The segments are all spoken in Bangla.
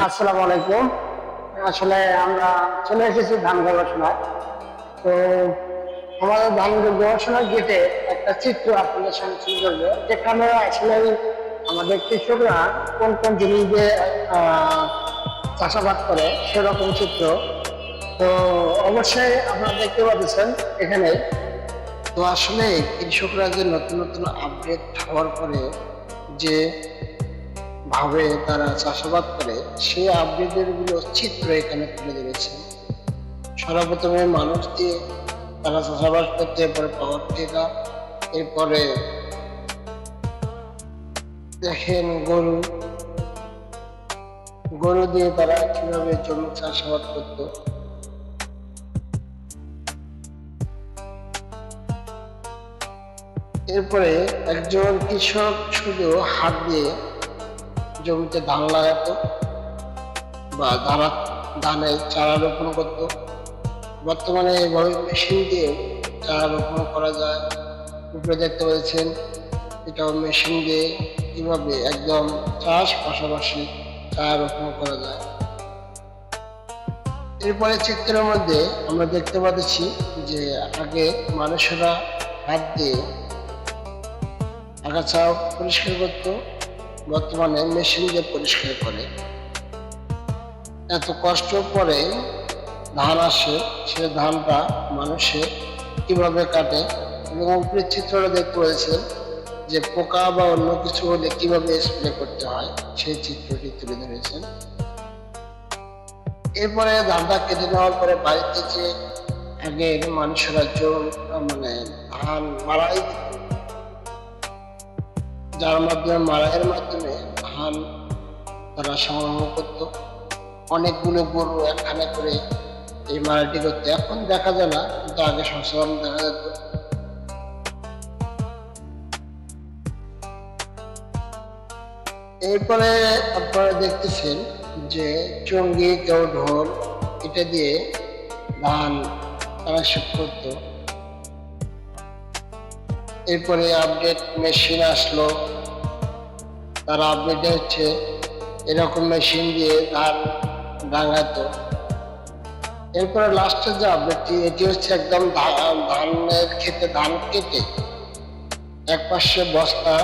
আসসালামু আলাইকুম। আসলে আমরা চলে এসেছি ধান গবেষণায়। তো আমাদের ধান গবেষণার গেটে একটা চিত্র আপনাদের সামনে তুলে ধরবে, যেখানে আসলে আমাদের কৃষকরা কোন কোন জিনিস দিয়ে চাষাবাদ করে সেরকম চিত্র। তো অবশ্যই আপনারা দেখতে পাচ্ছেন এখানে। তো আসলে কৃষকরা যে নতুন নতুন আপডেট হওয়ার পরে যে ভাবে তারা চাষাবাদ করে, সেই আপডেটের গুলো চিত্র এখানে তুলে ধরেছে। সর্বপ্রথমে মানুষ দিয়ে তারা চাষাবাদ করতে, এরপরে পাওয়ার টিলার, এরপরে দেখেন গরু দিয়ে তারা কিভাবে জমি চাষাবাদ করতো। এরপরে একজন কৃষক শুধু হাত দিয়ে জমিতে ধান লাগাতো বা ধানের চারা রোপণ করতো। বর্তমানে এইভাবে মেশিন দিয়ে চারা রোপণ করা যায়। উপরে দেখতে পাচ্ছেন, এটাও মেশিন দিয়ে কিভাবে একদম চাষ পাশাপাশি চারা রোপণ করা যায়। এরপরে চিত্রের মধ্যে আমরা দেখতে পাচ্ছি যে আগে মানুষেরা হাত দিয়ে আগাছা পরিষ্কার করত, বর্তমানে মেশিন দিয়ে পরিষ্কার করে। এত কষ্ট পরে ধান আসে, সে ধানটা মানুষে কিভাবে কাটে এবং উপরের চিত্রটা দেখতে পাচ্ছেন যে পোকা বা অন্য কিছু হলে কিভাবে স্প্রে করতে হয়, সেই চিত্রটি তুলে ধরেছেন। এরপরে ধানটা কেটে নেওয়ার পরে বাড়িতে যে আগের মানুষেরা মানে ধান মাড়াই, যার মাধ্যমে মাড়াইয়ের মাধ্যমে ধান তারা সংগ্রহ করতো। অনেকগুলো গরু একখানে করে এই মাড়াইটি করতে এখন দেখা যায় না, কিন্তু আগে সচরাচর দেখা যেত। এরপরে আপনারা দেখতেছেন যে চঙ্গি, কেউ ঢোল, এটা দিয়ে ধান তারা শুট করত। এরপরে আপডেট মেশিন আসলো, তারা আপডেট হচ্ছে এরকম মেশিন দিয়ে ধান ভাঙাতো। এরপরে লাস্টের যে আপডেটটি, এটি হচ্ছে একদম ধানের ক্ষেতে ধান কেটে এক পাশে বস্তা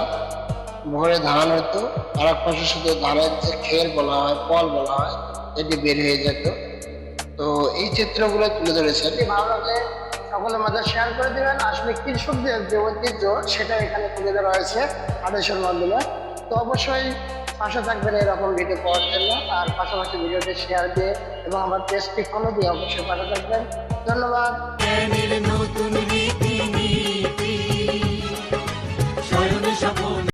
ভরে ধান হতো, আর এক পাশে শুধু ধানের যে খের বলা হয়, পল বলা হয়, এটি বের হয়ে যেত। তো এই চিত্রগুলো তুলে ধরেছে। ভালো লাগলে সকলের মাঝে শেয়ার করে দিবেন। আসলে কৃষকদের যে ঐতিহ্য সেটা এখানে তুলে ধরা হয়েছে আদেশের মাধ্যমে। তো অবশ্যই পাশে থাকবেন এরকম ভিডিও পাওয়ার জন্য, আর পাশাপাশি ভিডিওটি শেয়ার দিয়ে এবং আমার পেজটি ফলো দিয়ে অবশ্যই পাশে থাকবেন। ধন্যবাদ।